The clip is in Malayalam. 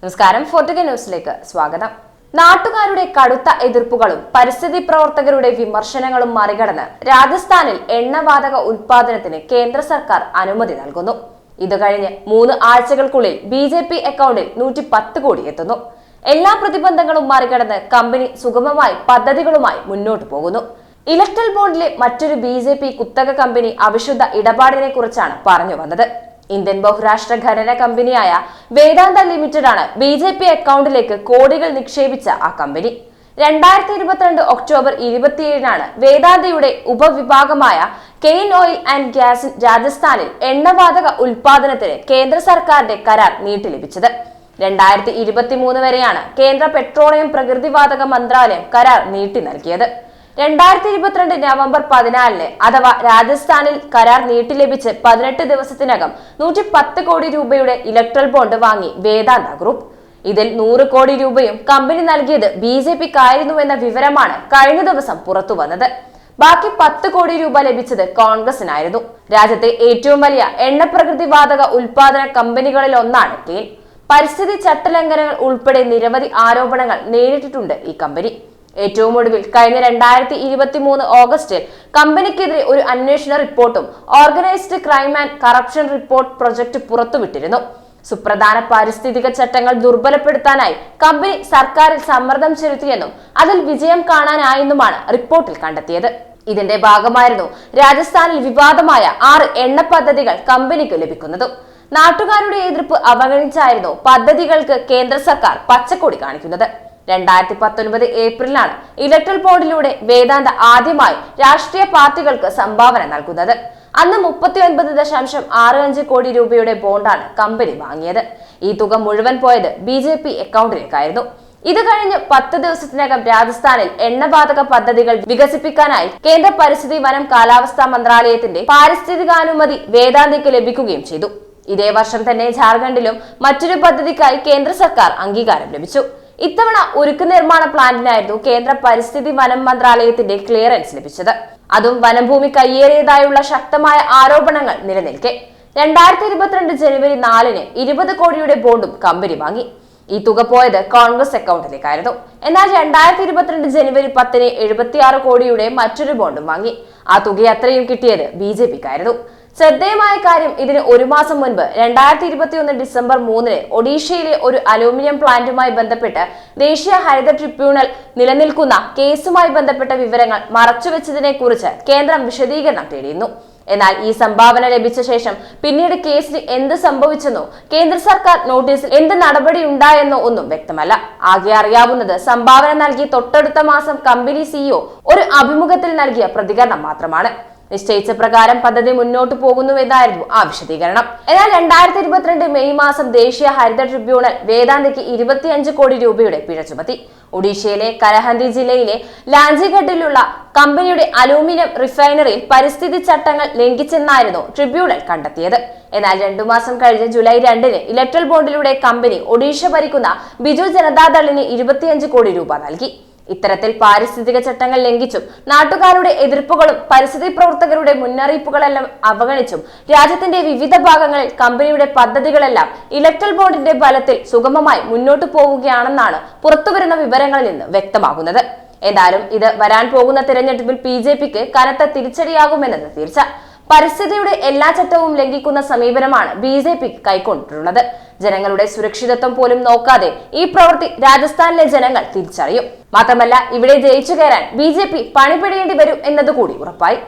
നമസ്കാരം. ഫോർട്ടുഗ ന്യൂസിലേക്ക് സ്വാഗതം. നാട്ടുകാരുടെ കടുത്ത എതിർപ്പുകളും പരിസ്ഥിതി പ്രവർത്തകരുടെ വിമർശനങ്ങളും മറികടന്ന് രാജസ്ഥാനിൽ എണ്ണവാതക ഉൽപാദനത്തിന് കേന്ദ്ര സർക്കാർ അനുമതി നൽകുന്നു. ഇത് കഴിഞ്ഞ് 3 ആഴ്ചകൾക്കുള്ളിൽ BJP അക്കൗണ്ടിൽ 110 കോടി എത്തുന്നു. എല്ലാ പ്രതിബന്ധങ്ങളും മറികടന്ന് കമ്പനി സുഗമമായി പദ്ധതികളുമായി മുന്നോട്ടു പോകുന്നു. ഇലക്ട്രൽ ബോണ്ടിലെ മറ്റൊരു BJP കുത്തക കമ്പനി അവിശുദ്ധ ഇടപാടിനെ കുറിച്ചാണ് പറഞ്ഞു വന്നത്. ഇന്ത്യൻ ബഹുരാഷ്ട്ര ഖനന കമ്പനിയായ വേദാന്ത ലിമിറ്റഡ് ആണ് BJP അക്കൗണ്ടിലേക്ക് കോടികൾ നിക്ഷേപിച്ച ആ കമ്പനി. 2022 ഒക്ടോബർ 27-നാണ് വേദാന്തയുടെ ഉപവിഭാഗമായ കെയ്ൻ ഓയിൽ ആൻഡ് ഗ്യാസ് രാജസ്ഥാനിൽ എണ്ണവാതക ഉൽപാദനത്തിന് കേന്ദ്ര സർക്കാരിന്റെ കരാർ നീട്ടി ലഭിച്ചത്. 2023 വരെയാണ് കേന്ദ്ര പെട്രോളിയം പ്രകൃതിവാതക മന്ത്രാലയം കരാർ നീട്ടി നൽകിയത്. 2022 നവംബർ 14-ന് അഥവാ രാജസ്ഥാനിൽ കരാർ നീട്ടി ലഭിച്ച് 18 ദിവസത്തിനകം 110 കോടി രൂപയുടെ ഇലക്ട്രൽ ബോണ്ട് വാങ്ങി വേദാന്ത ഗ്രൂപ്പ്. ഇതിൽ 100 കോടി രൂപയും കമ്പനി നൽകിയത് BJPക്കായിരുന്നുവെന്ന വിവരമാണ് കഴിഞ്ഞ ദിവസം പുറത്തു വന്നത്. ബാക്കി 10 കോടി രൂപ ലഭിച്ചത് കോൺഗ്രസിനായിരുന്നു. രാജ്യത്തെ ഏറ്റവും വലിയ എണ്ണപ്രകൃതിവാതക ഉൽപാദന കമ്പനികളിൽ ഒന്നാണ് കെയ്ൻ. പരിസ്ഥിതി ചട്ടലംഘനങ്ങൾ ഉൾപ്പെടെ നിരവധി ആരോപണങ്ങൾ നേരിട്ടിട്ടുണ്ട് ഈ കമ്പനി. ഏറ്റവും ഒടുവിൽ കഴിഞ്ഞ 2023 ഓഗസ്റ്റിൽ കമ്പനിക്കെതിരെ ഒരു അന്വേഷണ റിപ്പോർട്ടും organised crime and corruption report project പുറത്തുവിട്ടിരുന്നു. സുപ്രധാന പാരിസ്ഥിതിക ചട്ടങ്ങൾ ദുർബലപ്പെടുത്താനായി കമ്പനി സർക്കാരിൽ സമ്മർദ്ദം ചെലുത്തിയെന്നും അതിൽ വിജയം കാണാനായെന്നുമാണ് റിപ്പോർട്ടിൽ കണ്ടെത്തിയത്. ഇതിന്റെ ഭാഗമായിരുന്നു രാജസ്ഥാനിൽ വിവാദമായ 6 എണ്ണ പദ്ധതികൾ കമ്പനിക്ക് ലഭിക്കുന്നതും. നാട്ടുകാരുടെ എതിർപ്പ് അവഗണിച്ചായിരുന്നു പദ്ധതികൾക്ക് കേന്ദ്ര സർക്കാർ പച്ചക്കൊടി കാണിക്കുന്നത്. 2019 ഏപ്രിലാണ് ഇലക്ട്രൽ ബോണ്ടിലൂടെ വേദാന്ത ആദ്യമായി രാഷ്ട്രീയ പാർട്ടികൾക്ക് സംഭാവന നൽകുന്നത്. അന്ന് 39.65 കോടി രൂപയുടെ ബോണ്ടാണ് കമ്പനി വാങ്ങിയത്. ഈ തുക മുഴുവൻ പോയത് BJP അക്കൗണ്ടിലേക്കായിരുന്നു. ഇത് കഴിഞ്ഞ് 10 ദിവസത്തിനകം രാജസ്ഥാനിൽ എണ്ണവാതക പദ്ധതികൾ വികസിപ്പിക്കാനായി കേന്ദ്ര പരിസ്ഥിതി വനം കാലാവസ്ഥാ മന്ത്രാലയത്തിന്റെ പാരിസ്ഥിതികാനുമതി വേദാന്തയ്ക്ക് ലഭിക്കുകയും ചെയ്തു. ഇതേ വർഷം തന്നെ ജാർഖണ്ഡിലും മറ്റൊരു പദ്ധതിക്കായി കേന്ദ്ര സർക്കാർ അംഗീകാരം ലഭിച്ചു. ഇത്തവണ ഉരുക്ക് നിർമ്മാണ പ്ലാന്റിനായിരുന്നു കേന്ദ്ര പരിസ്ഥിതി വനം മന്ത്രാലയത്തിന്റെ ക്ലിയറൻസ് ലഭിച്ചത്. അതും വനഭൂമി കയ്യേറിയതായുള്ള ശക്തമായ ആരോപണങ്ങൾ നിലനിൽക്കെ 2022 ജനുവരി 4-ന് 20 കോടിയുടെ ബോണ്ടും കമ്പനി വാങ്ങി. ഈ തുക പോയത് കോൺഗ്രസ് അക്കൗണ്ടിലേക്കായിരുന്നു. എന്നാൽ 2022 ജനുവരി 10-ന് 76 കോടിയുടെ മറ്റൊരു ബോണ്ടും വാങ്ങി. ആ തുക അത്രയും കിട്ടിയത് BJPക്കായിരുന്നു. ശ്രദ്ധേയമായ കാര്യം, ഇതിന് 1 മാസം മുൻപ് 2021 ഡിസംബർ 3-ന് ഒഡീഷയിലെ ഒരു അലൂമിനിയം പ്ലാന്റുമായി ബന്ധപ്പെട്ട് ദേശീയ ഹരിത ട്രിബ്യൂണൽ നിലനിൽക്കുന്ന കേസുമായി ബന്ധപ്പെട്ട വിവരങ്ങൾ മറച്ചുവെച്ചതിനെ കുറിച്ച് കേന്ദ്രം വിശദീകരണം തേടിയിരുന്നു. എന്നാൽ ഈ സംഭാവന ലഭിച്ച ശേഷം പിന്നീട് കേസിന് എന്ത് സംഭവിച്ചെന്നോ കേന്ദ്ര സർക്കാർ നോട്ടീസിൽ എന്ത് നടപടി ഉണ്ടായെന്നോ ഒന്നും വ്യക്തമല്ല. ആകെ അറിയാവുന്നത് സംഭാവന നൽകി തൊട്ടടുത്ത മാസം കമ്പനി CEO ഒരു അഭിമുഖത്തിൽ നൽകിയ പ്രതികരണം മാത്രമാണ്. നിശ്ചയിച്ച പ്രകാരം പദ്ധതി മുന്നോട്ട് പോകുന്നുവെന്നായിരുന്നു ആ വിശദീകരണം. എന്നാൽ 2022 മെയ് മാസം ദേശീയ ഹരിത ട്രിബ്യൂണൽ വേദാന്തയ്ക്ക് 25 കോടി രൂപയുടെ പിഴ ചുമത്തി. ഒഡീഷയിലെ കലഹന്ദി ജില്ലയിലെ ലാഞ്ചിഘട്ടിലുള്ള കമ്പനിയുടെ അലൂമിനിയം റിഫൈനറിയിൽ പരിസ്ഥിതി ചട്ടങ്ങൾ ലംഘിച്ചെന്നായിരുന്നു ട്രിബ്യൂണൽ കണ്ടെത്തിയത്. എന്നാൽ 2 മാസം കഴിഞ്ഞ് ജൂലൈ 2-ന് ഇലക്ട്രൽ ബോണ്ടിലൂടെ കമ്പനി ഒഡീഷ ഭരിക്കുന്ന ബിജു ജനതാദളിന് 25 കോടി രൂപ നൽകി. ഇത്തരത്തിൽ പാരിസ്ഥിതിക ചട്ടങ്ങൾ ലംഘിച്ചും നാട്ടുകാരുടെ എതിർപ്പുകളും പരിസ്ഥിതി പ്രവർത്തകരുടെ മുന്നറിയിപ്പുകളെല്ലാം അവഗണിച്ചും രാജ്യത്തിന്റെ വിവിധ ഭാഗങ്ങളിൽ കമ്പനിയുടെ പദ്ധതികളെല്ലാം ഇലക്ട്രൽ ബോണ്ടിന്റെ ബലത്തിൽ സുഗമമായി മുന്നോട്ടു പോവുകയാണെന്നാണ് പുറത്തുവരുന്ന വിവരങ്ങളിൽ നിന്ന് വ്യക്തമാകുന്നത്. എന്തായാലും ഇത് വരാൻ പോകുന്ന തിരഞ്ഞെടുപ്പിൽ BJPക്ക് കനത്ത തിരിച്ചടിയാകുമെന്നത് തീർച്ച. പരിസ്ഥിതിയുടെ എല്ലാ ചട്ടവും ലംഘിക്കുന്ന സമീപനമാണ് BJPക്ക് കൈക്കൊണ്ടിട്ടുള്ളത്. ജനങ്ങളുടെ സുരക്ഷിതത്വം പോലും നോക്കാതെ ഈ പ്രവൃത്തി രാജസ്ഥാനിലെ ജനങ്ങൾ തിരിച്ചറിയും. മാത്രമല്ല, ഇവിടെ ജയിച്ചു കയറാൻ BJP പണിപ്പെടേണ്ടി വരും എന്നതുകൂടി ഉറപ്പായി.